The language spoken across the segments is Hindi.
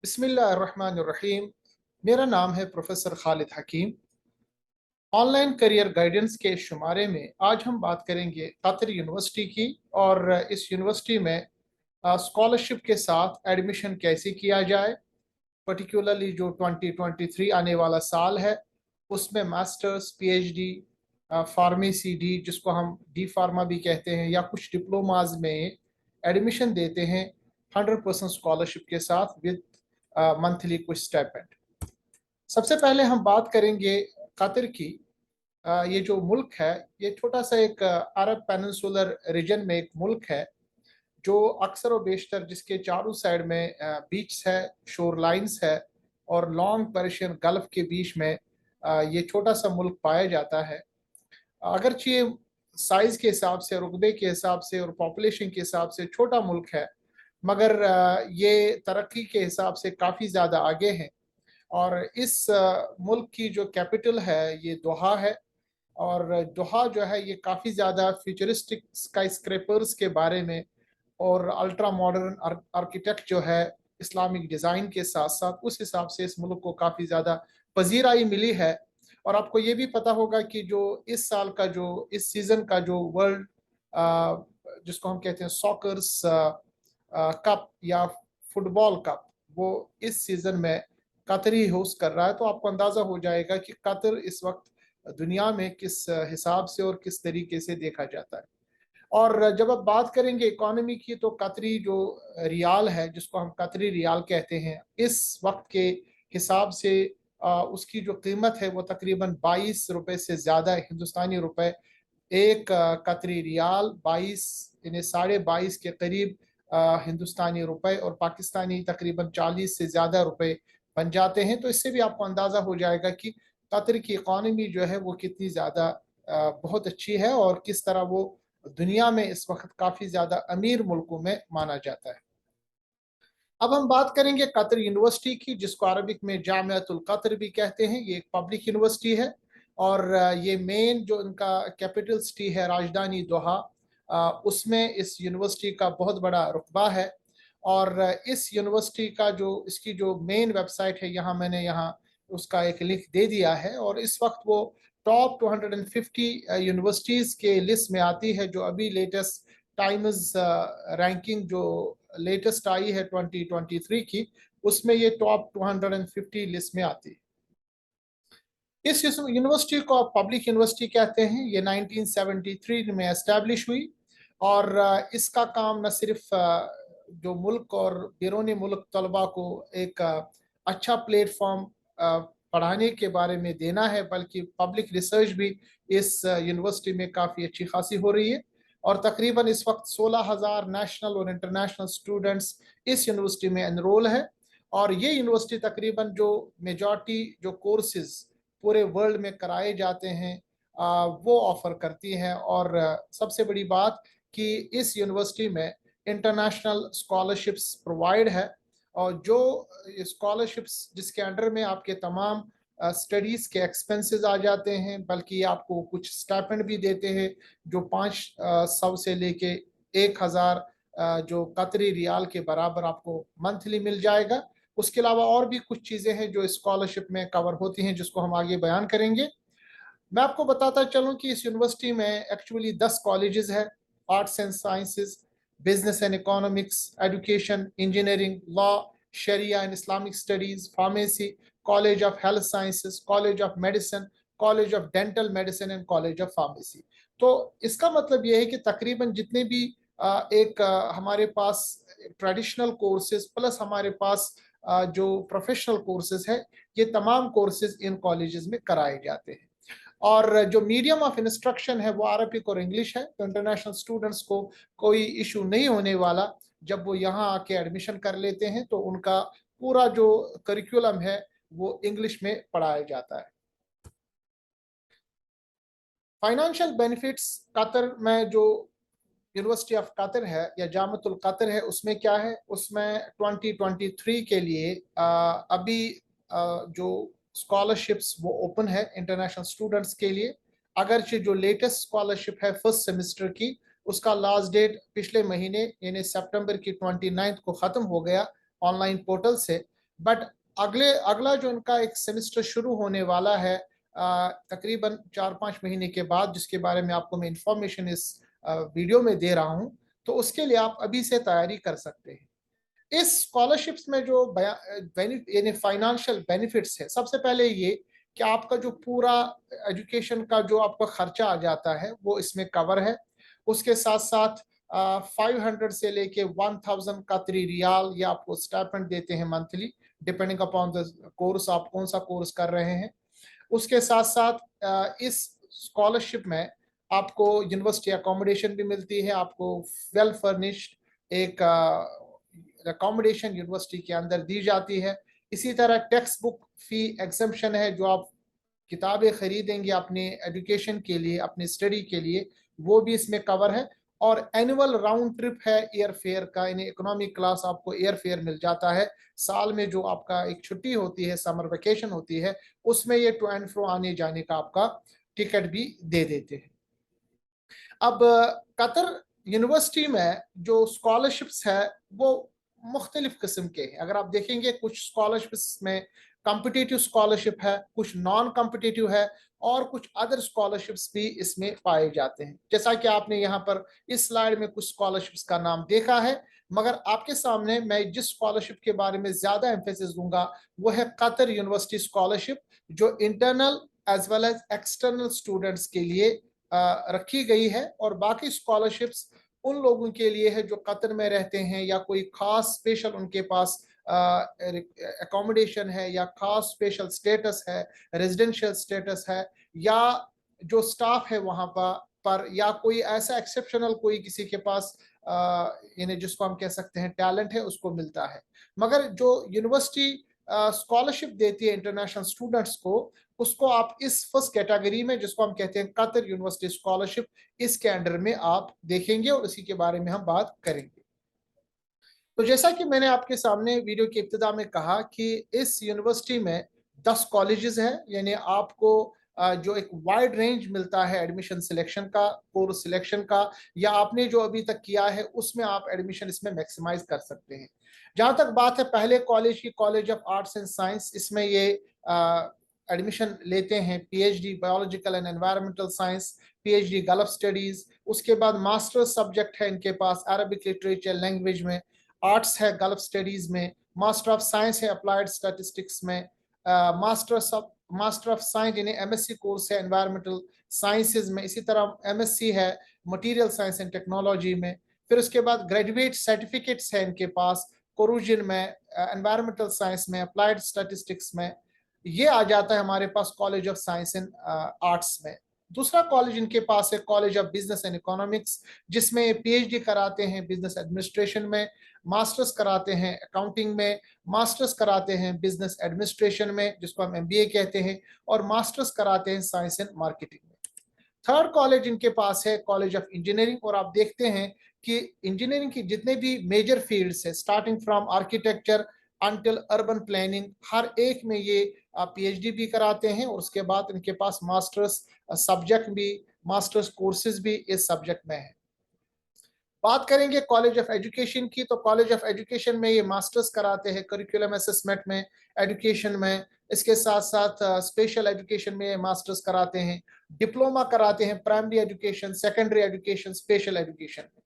बिस्मिल्लाहिर्रहमानिर्रहीम। मेरा नाम है प्रोफेसर खालिद हकीम। ऑनलाइन करियर गाइडेंस के शुमारे में आज हम बात करेंगे कतर यूनिवर्सिटी की, और इस यूनिवर्सिटी में स्कॉलरशिप के साथ एडमिशन कैसे किया जाए। पर्टिकुलरली जो 2023 आने वाला साल है उसमें मास्टर्स, पीएचडी, फार्मेसी डी, जिसको हम डी फार्मा भी कहते हैं, या कुछ डिप्लोमाज में एडमिशन देते हैं 100% स्कॉलरशिप के साथ विद मंथली कुछ स्टाइपेंड। सबसे पहले हम बात करेंगे कतर की। ये जो मुल्क है ये छोटा सा एक अरब पेनिनसुलर रीजन में एक मुल्क है, जो अक्सर व बेशतर जिसके चारों साइड में बीच है, शोर लाइन्स है, और लॉन्ग पर्शियन गल्फ के बीच में ये छोटा सा मुल्क पाया जाता है। अगरचे ये साइज के हिसाब से, रुकबे के हिसाब से और पॉपुलेशन के हिसाब से छोटा मुल्क है, मगर ये तरक्की के हिसाब से काफ़ी ज़्यादा आगे है। और इस मुल्क की जो कैपिटल है ये दोहा है, और दोहा जो है ये काफ़ी ज़्यादा फ्यूचरिस्टिक स्काई स्क्रैपर्स के बारे में और अल्ट्रा मॉडर्न आर्किटेक्ट जो है इस्लामिक डिज़ाइन के साथ साथ, उस हिसाब से इस मुल्क को काफ़ी ज़्यादा पजीराई मिली है। और आपको ये भी पता होगा कि जो इस साल का, जो इस सीज़न का जो वर्ल्ड जिसको हम कहते हैं सॉकर्स कप या फुटबॉल कप, वो इस सीज़न में कतर ही होस्ट कर रहा है। तो आपको अंदाज़ा हो जाएगा कि कतर इस वक्त दुनिया में किस हिसाब से और किस तरीके से देखा जाता है। और जब आप बात करेंगे इकोनॉमी की, तो कतरी जो रियाल है, जिसको हम कतरी रियाल कहते हैं, इस वक्त के हिसाब से उसकी जो कीमत है वो तकरीबन 22 रुपए से ज़्यादा है, हिंदुस्तानी रुपए। एक कतरी रियाल 22 यानी 22.5 के करीब हिंदुस्तानी रुपए, और पाकिस्तानी तकरीबन 40 से ज़्यादा रुपए बन जाते हैं। तो इससे भी आपको अंदाज़ा हो जाएगा कि कतर की इकॉनमी जो है वो कितनी ज़्यादा बहुत अच्छी है, और किस तरह वो दुनिया में इस वक्त काफ़ी ज़्यादा अमीर मुल्कों में माना जाता है। अब हम बात करेंगे कतर यूनिवर्सिटी की, जिसको अरबिक में जामियातुल कतर भी कहते हैं। ये एक पब्लिक यूनिवर्सिटी है, और ये मेन जो इनका कैपिटल सिटी है, राजधानी दोहा, उसमें इस यूनिवर्सिटी का बहुत बड़ा रुतबा है। और इस यूनिवर्सिटी का जो, इसकी जो मेन वेबसाइट है, यहाँ मैंने यहाँ उसका एक लिंक दे दिया है, और इस वक्त वो टॉप 250 यूनिवर्सिटीज़ के लिस्ट में आती है। जो अभी लेटेस्ट टाइम्स रैंकिंग जो लेटेस्ट आई है 2023 की, उसमें ये टॉप 250 लिस्ट में आती है। इस यूनिवर्सिटी को आप पब्लिक यूनिवर्सिटी कहते हैं। ये 1973 में एस्टैब्लिश हुई, और इसका काम न सिर्फ जो मुल्क और बैरून मुल्क तलबा को एक अच्छा प्लेटफॉर्म पढ़ाने के बारे में देना है, बल्कि पब्लिक रिसर्च भी इस यूनिवर्सिटी में काफ़ी अच्छी खासी हो रही है। और तकरीबन इस वक्त 16,000 नेशनल और इंटरनेशनल स्टूडेंट्स इस यूनिवर्सिटी में एनरोल है। और ये यूनिवर्सिटी तकरीबन जो मेजॉरिटी जो कोर्सेज पूरे वर्ल्ड में कराए जाते हैं वो ऑफर करती हैं। और सबसे बड़ी बात कि इस यूनिवर्सिटी में इंटरनेशनल स्कॉलरशिप्स प्रोवाइड है, और जो स्कॉलरशिप्स जिसके अंडर में आपके तमाम स्टडीज के एक्सपेंसेस आ जाते हैं, बल्कि आपको कुछ स्टाइपेंड भी देते हैं जो 500 से लेके 1,000 जो कतरी रियाल के बराबर आपको मंथली मिल जाएगा। उसके अलावा और भी कुछ चीज़ें हैं जो स्कॉलरशिप में कवर होती हैं, जिसको हम आगे बयान करेंगे। मैं आपको बताता चलूं कि इस यूनिवर्सिटी में एक्चुअली 10 कॉलेजेस है: arts and sciences, business and economics, education, engineering, law, शरिया and Islamic studies, pharmacy, college of health sciences, college of medicine, college of dental medicine and college of pharmacy. तो इसका मतलब यह है कि तकरीबन जितने भी हमारे पास ट्रेडिशनल कोर्सेज प्लस हमारे पास जो प्रोफेशनल कोर्सेज है, ये तमाम कोर्सेज इन कॉलेजेस में कराए जाते हैं। और जो मीडियम ऑफ इंस्ट्रक्शन है वो अरबिक और इंग्लिश है। तो इंटरनेशनल स्टूडेंट्स को कोई इशू नहीं होने वाला। जब वो यहाँ आके एडमिशन कर लेते हैं तो उनका पूरा जो करिकुलम है वो इंग्लिश में पढ़ाया जाता है। फाइनेंशियल बेनिफिट्स कतर में जो यूनिवर्सिटी ऑफ कतर है या जामतुल कतर है, उसमें क्या है, उसमें 2023 के लिए अभी जो स्कॉलरशिप्स वो ओपन है इंटरनेशनल स्टूडेंट्स के लिए। अगरचे जो लेटेस्ट स्कॉलरशिप है फर्स्ट सेमेस्टर की, उसका लास्ट डेट पिछले महीने यानी सितंबर की 29 को ख़त्म हो गया ऑनलाइन पोर्टल से। बट अगला जो उनका एक सेमेस्टर शुरू होने वाला है तकरीबन 4-5 महीने के बाद, जिसके बारे में आपको मैं इंफॉर्मेशन इस वीडियो में दे रहा हूं, तो उसके लिए आप अभी से तैयारी कर सकते हैं। इस स्कॉलरशिप्स में जो यानी फाइनेंशियल बेनिफिट्स है, सबसे पहले ये कि आपका जो पूरा एजुकेशन का जो आपका खर्चा आ जाता है वो इसमें कवर है। उसके साथ साथ 500 से लेके 1000 कतरी रियाल ये आपको स्टाइपेंड देते हैं monthly, depending upon the course, आप कौन सा कोर्स कर रहे हैं। उसके साथ साथ इस स्कॉलरशिप में आपको यूनिवर्सिटी अकोमोडेशन भी मिलती है, आपको वेल फर्निश्ड एक अकोमोडेशन यूनिवर्सिटी के अंदर दी जाती है। इसी तरह टेक्स्ट बुक फी एग्जम्पशन है, जो आप किताबें खरीदेंगे अपने एजुकेशन के लिए, अपनी स्टडी के लिए, वो भी इसमें कवर है। और एनुअल राउंड ट्रिप है एयर फेयर का, यानी इकोनॉमिक क्लास आपको एयर फेयर मिल जाता है। साल में जो आपका एक छुट्टी होती है, समर वेकेशन होती है, उसमें ये टू एंड फ्रो आने जाने का आपका टिकट भी दे देते हैं। अब कतर यूनिवर्सिटी में जो स्कॉलरशिप्स है वो मुख्तलिफ किस्म के हैं। अगर आप देखेंगे, कुछ स्कॉलरशिप्स में कॉम्पिटिटिव स्कॉलरशिप है, कुछ नॉन कॉम्पिटिटिव है, और कुछ अदर स्कॉलरशिप्स भी इसमें पाए जाते हैं। जैसा कि आपने यहाँ पर इस स्लाइड में कुछ स्कॉलरशिप्स का नाम देखा है, मगर आपके सामने मैं जिस स्कॉलरशिप के बारे में ज्यादा एम्फेसिस दूंगा वो है कतर यूनिवर्सिटी स्कॉलरशिप, जो internal as well as external students के लिए रखी गई है। और बाकी स्कॉलरशिप्स उन लोगों के लिए है जो कतर में रहते हैं, या कोई खास स्पेशल उनके पास अकोमोडेशन है, या खास स्पेशल स्टेटस है, रेजिडेंशियल स्टेटस है, या जो स्टाफ है वहां पर, या कोई ऐसा एक्सेप्शनल कोई किसी के पास यानी जिसको हम कह सकते हैं टैलेंट है, उसको मिलता है। मगर जो यूनिवर्सिटी स्कॉलरशिप देती है इंटरनेशनल स्टूडेंट्स को, उसको आप इस फर्स्ट कैटेगरी में, जिसको हम कहते हैं कतर यूनिवर्सिटी स्कॉलरशिप, इसके अंडर में आप देखेंगे और इसी के बारे में हम बात करेंगे। तो जैसा कि मैंने आपके सामने वीडियो की इब्तिदा में कहा कि इस यूनिवर्सिटी में 10 कॉलेजेस हैं, यानी आपको जो एक वाइड रेंज मिलता है एडमिशन सिलेक्शन का, कोर्स सिलेक्शन का, या आपने जो अभी तक किया है उसमें आप एडमिशन इसमें मैक्सिमाइज कर सकते हैं। जहां तक बात है पहले कॉलेज की, college of arts and science, इसमें ये एडमिशन लेते हैं PhD biological and environmental science, PhD gulf studies. उसके बाद मास्टर्स सब्जेक्ट है इनके पास अरबिक लिटरेचर लैंग्वेज में, आर्ट्स है गल्फ स्टडीज में, मास्टर ऑफ साइंस है अप्लाइड स्टैटिस्टिक्स में, मास्टर ऑफ साइंस यानी एमएससी कोर्स है एनवायरमेंटल साइंसेज में, इसी तरह एमएससी है मटेरियल साइंस एंड टेक्नोलॉजी में। फिर उसके बाद ग्रेजुएट सर्टिफिकेट्स है इनके पास कोरूजन में, एनवायरमेंटल साइंस में, अप्लाइड स्टैटिस्टिक्स में। ये आ जाता है हमारे पास college of science and arts में। दूसरा कॉलेज इनके पास है college of business and economics, जिसमें पीएचडी कराते हैं बिजनेस एडमिनिस्ट्रेशन में, मास्टर्स कराते हैं अकाउंटिंग में, मास्टर्स कराते हैं बिजनेस एडमिनिस्ट्रेशन में, जिसको हम एमबीए कहते हैं, और मास्टर्स कराते हैं साइंस एंड मार्केटिंग में। थर्ड कॉलेज इनके पास है कॉलेज ऑफ इंजीनियरिंग, और आप देखते हैं कि इंजीनियरिंग की जितने भी मेजर फील्ड्स है, starting from architecture until urban planning, हर एक में ये पीएचडी भी कराते हैं, और उसके बाद इनके पास मास्टर्स सब्जेक्ट भी, मास्टर्स कोर्सेज भी इस सब्जेक्ट में है। बात करेंगे कॉलेज ऑफ एजुकेशन की, तो कॉलेज ऑफ एजुकेशन में ये मास्टर्स कराते हैं करिकुलम असेसमेंट में, एजुकेशन में। इसके साथ साथ स्पेशल एजुकेशन में मास्टर्स कराते हैं, डिप्लोमा कराते हैं primary education, secondary education, special education में।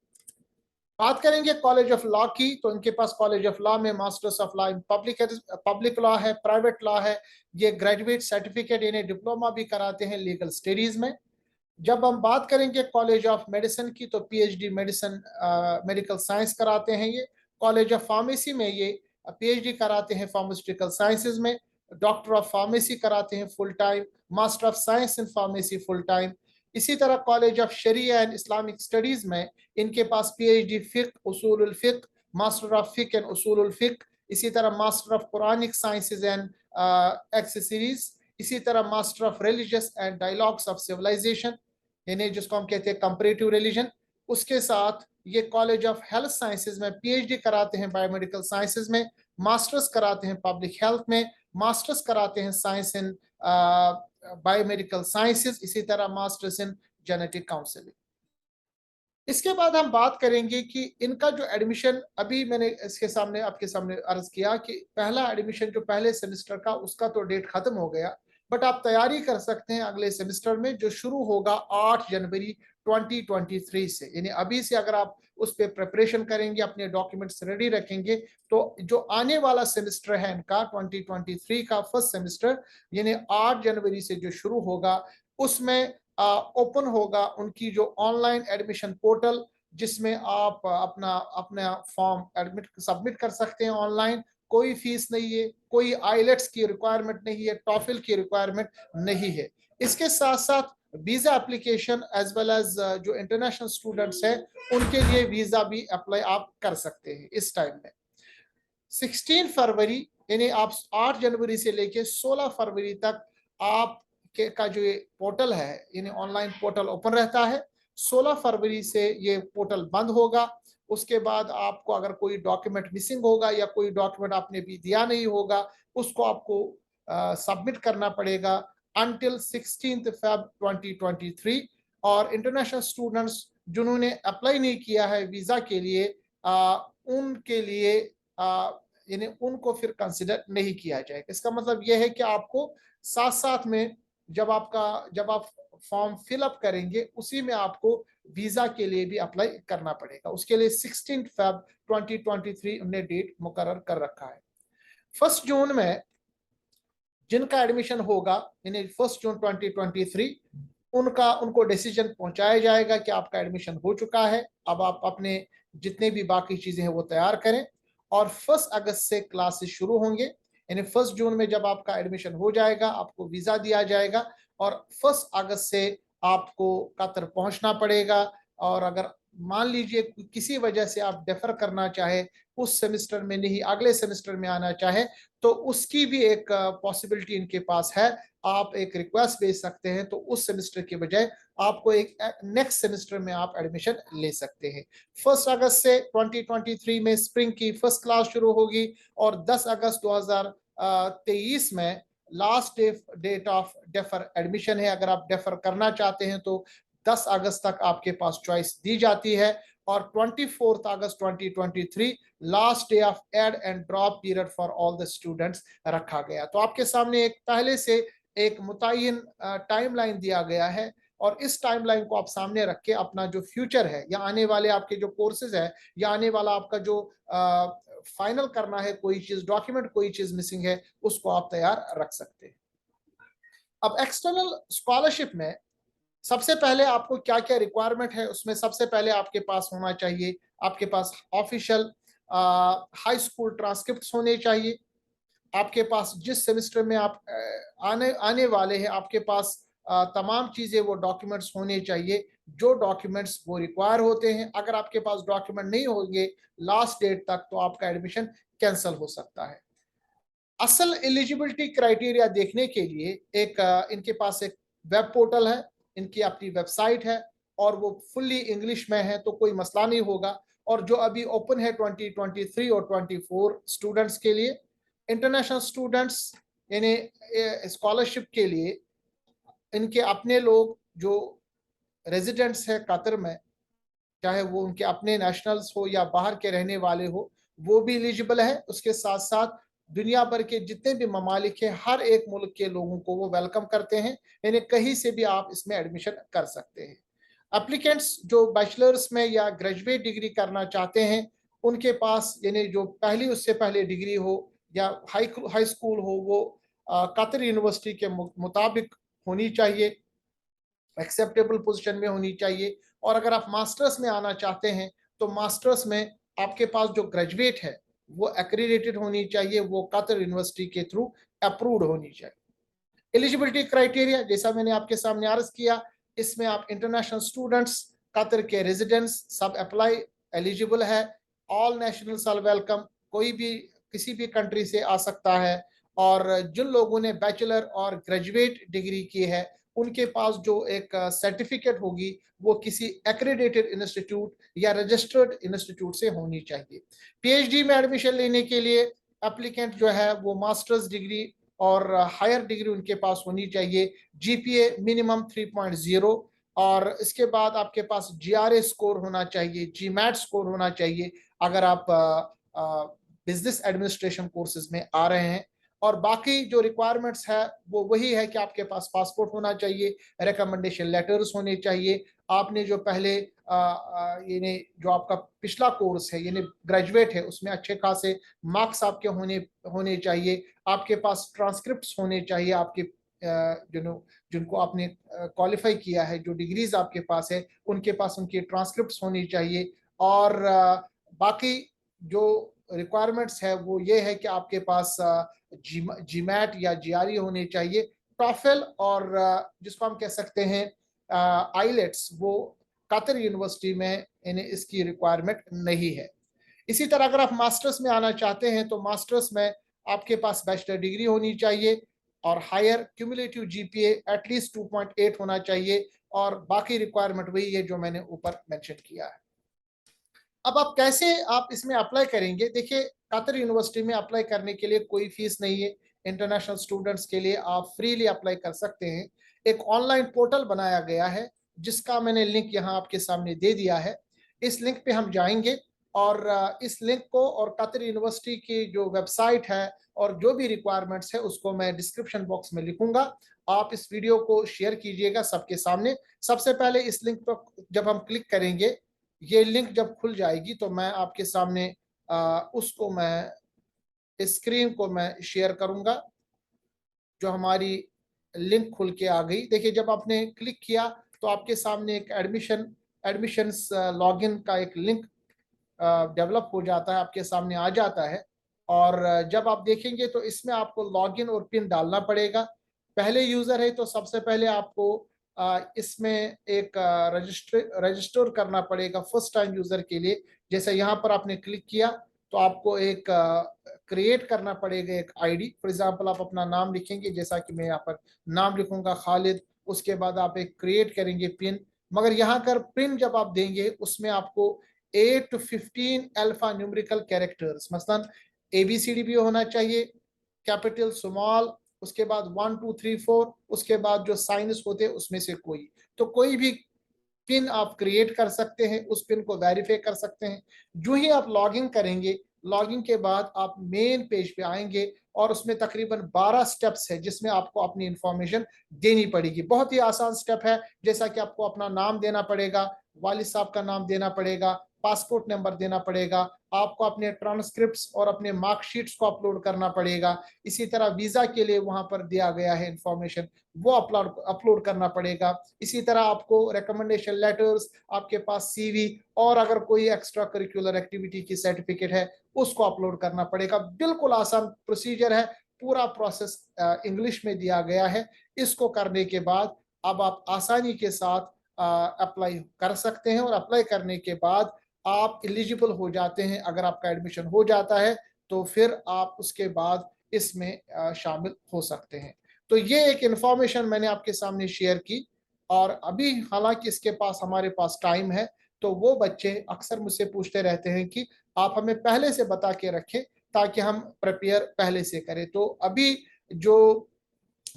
बात करेंगे कॉलेज ऑफ लॉ की, तो इनके पास कॉलेज ऑफ लॉ में masters of law in public law है, प्राइवेट लॉ है। ये ग्रेजुएट सर्टिफिकेट यानी डिप्लोमा भी कराते हैं लीगल स्टडीज में। जब हम बात करेंगे कॉलेज ऑफ मेडिसिन की, तो पीएचडी मेडिसिन मेडिकल साइंस कराते हैं ये। कॉलेज ऑफ फार्मेसी में ये पीएचडी कराते हैं फार्मास्यूटिकल साइंसेज में, डॉक्टर ऑफ फार्मेसी कराते हैं full time, master of science in pharmacy full time. इसी तरह कॉलेज ऑफ शरिया एंड इस्लामिक स्टडीज में इनके पास पीएचडी फिक उसूलुल फिक, मास्टर ऑफ फिक एंड उसूलुल फिक। इसी तरह master of Quranic sciences and accessories. इसी तरह master of religious and dialogues of civilisation, यानी जिसको हम कहते हैं कंपैरेटिव रिलीजन। उसके साथ ये कॉलेज ऑफ हेल्थ साइंसेज में पीएचडी कराते हैं बायोमेडिकल साइंसेज में, मास्टर्स कराते हैं पब्लिक हेल्थ में, मास्टर्स कराते हैं साइंस इन बायोमेडिकल साइंसेज, इसी तरह मास्टर्स इन जेनेटिक काउंसलिंग। इसके बाद हम बात करेंगे कि इनका जो एडमिशन, अभी मैंने इसके सामने आपके सामने अर्ज किया कि पहला एडमिशन जो पहले सेमेस्टर का, उसका तो डेट खत्म हो गया, बट आप तैयारी कर सकते हैं अगले सेमेस्टर में जो शुरू होगा 8 जनवरी 2023 से। यानी अभी से अगर आप उस पर प्रिपरेशन करेंगे, अपने डॉक्यूमेंट्स रेडी रखेंगे, तो जो आने वाला सेमेस्टर है इनका 2023 का फर्स्ट सेमेस्टर, यानी 8 जनवरी से जो शुरू होगा, उसमें ओपन होगा उनकी जो ऑनलाइन एडमिशन पोर्टल, जिसमें आप अपना अपना फॉर्म एडमिट सबमिट कर सकते हैं ऑनलाइन। कोई फीस नहीं है, कोई आईलेट्स की रिक्वायरमेंट नहीं है, टॉफिल की रिक्वायरमेंट नहीं है। इसके साथ साथ visa application as well as जो इंटरनेशनल स्टूडेंट्स हैं उनके लिए वीजा भी अप्लाई आप कर सकते हैं इस टाइम में। 16 फरवरी यानी आप 8 जनवरी से लेके 16 फरवरी तक आप का जो ये पोर्टल है, यानी ऑनलाइन पोर्टल ओपन रहता है। 16 फरवरी से ये पोर्टल बंद होगा। उसके बाद आपको अगर कोई डॉक्यूमेंट मिसिंग होगा या कोई डॉक्यूमेंट आपने भी दिया नहीं होगा, उसको आपको सबमिट करना पड़ेगा अंटिल 16 फेब 2023। और इंटरनेशनल स्टूडेंट्स जिन्होंने अप्लाई नहीं किया है वीजा के लिए, उनके लिए यानी उनको फिर कंसिडर नहीं किया जाएगा। इसका मतलब यह है कि आपको साथ साथ में जब आप फॉर्म फिलअप करेंगे, उसी में आपको वीजा के लिए भी अप्लाई करना पड़ेगा। उसके लिए 16 फेब 2023 उन्होंने डेट मुकर्रर कर रखा है। 1 जून में जिनका एडमिशन होगा, यानी 1 जून 2023, उनको डिसीजन पहुंचाया जाएगा कि आपका एडमिशन हो चुका है, अब आप अपने जितने भी बाकी चीजें हैं वो तैयार करें। और 1 अगस्त से क्लासेस शुरू होंगे, यानी 1 जून में जब आपका एडमिशन हो जाएगा, आपको वीजा दिया जाएगा और 1 अगस्त से आपको कतर पहुंचना पड़ेगा। और अगर मान लीजिए किसी वजह से आप डेफर करना चाहे, उस सेमेस्टर में नहीं अगले सेमेस्टर में आना चाहे, तो उसकी भी एक पॉसिबिलिटी इनके पास है। आप एक रिक्वेस्ट भेज सकते हैं, तो उस सेमेस्टर के बजाय आपको एक नेक्स्ट सेमेस्टर में आप एडमिशन ले सकते हैं। 1 अगस्त से 2023 में स्प्रिंग की फर्स्ट क्लास शुरू होगी और 10 अगस्त 2023 में last date of defer admission है। अगर आप डेफर करना चाहते हैं तो 10 अगस्त तक आपके पास चॉइस दी जाती है। और 24 अगस्त 2023 last day of add and drop period for all the students रखा गया। तो आपके सामने एक पहले से एक मुतय्यन टाइमलाइन दिया गया है, और इस टाइमलाइन को आप सामने रख के अपना जो फ्यूचर है या आने वाले आपके जो कोर्सेज है या आने वाला आपका जो फाइनल करना है, कोई चीज डॉक्यूमेंट कोई चीज मिसिंग है, उसको आप तैयार रख सकते हैं। अब एक्सटर्नल स्कॉलरशिप में सबसे पहले आपको क्या क्या रिक्वायरमेंट है, उसमें सबसे पहले आपके पास होना चाहिए, आपके पास ऑफिशियल हाई स्कूल ट्रांसक्रिप्ट होने चाहिए। आपके पास जिस सेमेस्टर में आप आने आने वाले हैं, आपके पास तमाम चीजें वो डॉक्यूमेंट्स होने चाहिए जो डॉक्यूमेंट्स वो रिक्वायर होते हैं। अगर आपके पास डॉक्यूमेंट नहीं होंगे लास्ट डेट तक, तो आपका एडमिशन कैंसिल हो सकता है। असल एलिजिबिलिटी क्राइटेरिया देखने के लिए इनके पास एक वेब पोर्टल है, इनकी अपनी वेबसाइट है, और वो फुल्ली इंग्लिश में है, तो कोई मसला नहीं होगा। और जो अभी ओपन है 2023 और 24 स्टूडेंट्स के लिए, इंटरनेशनल स्टूडेंट्स यानी स्कॉलरशिप के लिए इनके अपने लोग जो रेजिडेंट्स है कतर में, चाहे वो उनके अपने नेशनल्स हो या बाहर के रहने वाले हो, वो भी एलिजिबल है। उसके साथ साथ दुनिया भर के जितने भी ममालिक हैं, हर एक मुल्क के लोगों को वो वेलकम करते हैं, यानी कहीं से भी आप इसमें एडमिशन कर सकते हैं। एप्लीकेंट्स जो बैचलर्स में या ग्रेजुएट डिग्री करना चाहते हैं, उनके पास यानी जो पहली उससे पहले डिग्री हो या हाई स्कूल हो, वो कतर यूनिवर्सिटी के मुताबिक होनी चाहिए, एक्सेप्टेबल पोजीशन में होनी चाहिए। और अगर आप मास्टर्स में आना चाहते हैं, तो मास्टर्स में आपके पास जो ग्रेजुएट है वो एक्रीडेटेड होनी चाहिए, वो कतर यूनिवर्सिटी के थ्रू अप्रूव्ड होनी चाहिए। एलिजिबिलिटी क्राइटेरिया जैसा मैंने आपके सामने अर्ज किया, इसमें आप इंटरनेशनल स्टूडेंट्स, कतर के रेजिडेंट्स सब अप्लाई एलिजिबल है। ऑल नेशनल्स आर वेलकम, कोई भी किसी भी कंट्री से आ सकता है। और जिन लोगों ने बैचलर और ग्रेजुएट डिग्री की है, उनके पास जो एक सर्टिफिकेट होगी वो किसी एक्रेडिटेड इंस्टीट्यूट या रजिस्टर्ड इंस्टीट्यूट से होनी चाहिए। पीएचडी में एडमिशन लेने के लिए एप्लीकेंट जो है वो मास्टर्स डिग्री और हायर डिग्री उनके पास होनी चाहिए। जीपीए मिनिमम 3.0, और इसके बाद आपके पास GRA स्कोर होना चाहिए, GMAT स्कोर होना चाहिए अगर आप बिजनेस एडमिनिस्ट्रेशन कोर्सेज में आ रहे हैं। और बाकी जो रिक्वायरमेंट्स है वो वही है कि आपके पास पासपोर्ट होना चाहिए, रिकमेंडेशन लेटर्स होने चाहिए, आपने जो पहले यानी जो आपका पिछला कोर्स है यानी ग्रेजुएट है उसमें अच्छे खासे मार्क्स आपके होने होने चाहिए, आपके पास ट्रांसक्रिप्ट्स होने चाहिए, आपके जिनको आपने क्वालिफाई किया है, जो डिग्रीज आपके पास है उनके पास उनकी ट्रांसक्रिप्ट्स होनी चाहिए। और बाकी जो रिक्वायरमेंट्स है वो ये है कि आपके पास जीमैट या GRE होने चाहिए। टॉफल और जिसको हम कह सकते हैं आईलेट्स, वो कतर यूनिवर्सिटी में यानी इसकी रिक्वायरमेंट नहीं है। इसी तरह अगर आप मास्टर्स में आना चाहते हैं तो मास्टर्स में आपके पास बैचलर डिग्री होनी चाहिए और हायर क्यूमुलेटिव GPA एटलीस्ट 2.8 होना चाहिए। और बाकी रिक्वायरमेंट वही है जो मैंने ऊपर मेंशन किया है। अब आप कैसे आप इसमें अप्लाई करेंगे? देखिए, कतर यूनिवर्सिटी में अप्लाई करने के लिए कोई फीस नहीं है। इंटरनेशनल स्टूडेंट्स के लिए आप फ्रीली अप्लाई कर सकते हैं। एक ऑनलाइन पोर्टल बनाया गया है जिसका मैंने लिंक यहाँ आपके सामने दे दिया है। इस लिंक पे हम जाएंगे और इस लिंक को और कतर यूनिवर्सिटी की जो वेबसाइट है और जो भी रिक्वायरमेंट्स है उसको मैं डिस्क्रिप्शन बॉक्स में लिखूंगा। आप इस वीडियो को शेयर कीजिएगा सबके सामने। सबसे पहले इस लिंक पर जब हम क्लिक करेंगे, ये लिंक जब खुल जाएगी तो मैं आपके सामने उसको मैं स्क्रीन को मैं शेयर करूंगा। जो हमारी लिंक खुल के आ गई, देखिए जब आपने क्लिक किया तो आपके सामने एक एडमिशंस लॉगिन का एक लिंक डेवलप हो जाता है, आपके सामने आ जाता है। और जब आप देखेंगे तो इसमें आपको लॉगिन और पिन डालना पड़ेगा। पहले यूजर है तो सबसे पहले आपको इसमें एक रजिस्टर करना पड़ेगा फर्स्ट टाइम यूजर के लिए। जैसे यहाँ पर आपने क्लिक किया तो आपको एक क्रिएट करना पड़ेगा एक आईडी। फॉर एग्जांपल आप अपना नाम लिखेंगे, जैसा कि मैं यहाँ पर नाम लिखूंगा खालिद। उसके बाद आप एक क्रिएट करेंगे पिन। मगर यहाँ कर पिन जब आप देंगे उसमें आपको 8 to 15 अल्फा न्यूमेरिकल कैरेक्टर्स, मसलन ABCD भी होना चाहिए, कैपिटल स्मॉल, उसके बाद 1 2 3 4, उसके बाद जो साइंस होते हैं उसमें से कोई तो कोई भी पिन आप क्रिएट कर सकते हैं, उस पिन को वेरीफाई कर सकते हैं। जो ही आप लॉगिन करेंगे, लॉगिन के बाद आप मेन पेज पे आएंगे और उसमें तकरीबन 12 स्टेप्स है जिसमें आपको अपनी इंफॉर्मेशन देनी पड़ेगी। बहुत ही आसान स्टेप है, जैसा कि आपको अपना नाम देना पड़ेगा, वालिद साहब का नाम देना पड़ेगा, पासपोर्ट नंबर देना पड़ेगा, आपको अपने ट्रांसक्रिप्ट्स और अपने मार्कशीट्स को अपलोड करना पड़ेगा। इसी तरह वीजा के लिए वहां पर दिया गया है इंफॉर्मेशन, वो अपलोड करना पड़ेगा। इसी तरह आपको रिकमेंडेशन लेटर्स, आपके पास CV और अगर कोई एक्स्ट्रा करिकुलर एक्टिविटी की सर्टिफिकेट है उसको अपलोड करना पड़ेगा। बिल्कुल आसान प्रोसीजर है, पूरा प्रोसेस इंग्लिश में दिया गया है। इसको करने के बाद अब आप आसानी के साथ अप्लाई कर सकते हैं और अप्लाई करने के बाद आप एलिजिबल हो जाते हैं। अगर आपका एडमिशन हो जाता है तो फिर आप उसके बाद इसमें शामिल हो सकते हैं। तो ये एक इंफॉर्मेशन मैंने आपके सामने शेयर की। और अभी हालांकि इसके पास हमारे पास टाइम है, तो वो बच्चे अक्सर मुझसे पूछते रहते हैं कि आप हमें पहले से बता के रखें ताकि हम प्रिपेयर पहले से करें। तो अभी जो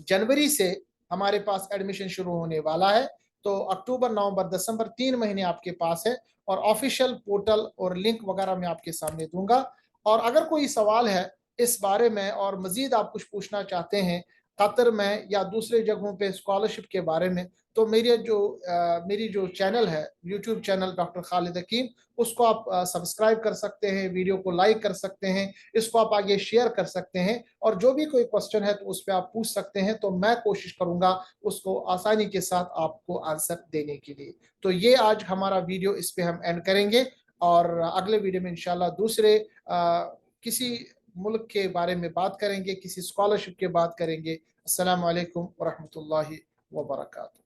जनवरी से हमारे पास एडमिशन शुरू होने वाला है, तो अक्टूबर नवंबर दिसंबर 3 महीने आपके पास है। और ऑफिशियल पोर्टल और लिंक वगैरह मैं आपके सामने दूंगा। और अगर कोई सवाल है इस बारे में और मजीद आप कुछ पूछना चाहते हैं कतर में या दूसरे जगहों पे स्कॉलरशिप के बारे में, तो मेरी जो चैनल है, यूट्यूब चैनल डॉक्टर खालिद हकीम, उसको आप सब्सक्राइब कर सकते हैं, वीडियो को लाइक कर सकते हैं, इसको आप आगे शेयर कर सकते हैं। और जो भी कोई क्वेश्चन है तो उस पर आप पूछ सकते हैं, तो मैं कोशिश करूंगा उसको आसानी के साथ आपको आंसर देने के लिए। तो ये आज हमारा वीडियो, इस पे हम एंड करेंगे और अगले वीडियो में इंशाल्लाह दूसरे किसी मुल्क के बारे में बात करेंगे, किसी स्कॉलरशिप के बात करेंगे। अस्सलाम वालेकुम व रहमतुल्लाहि व बरकातहू।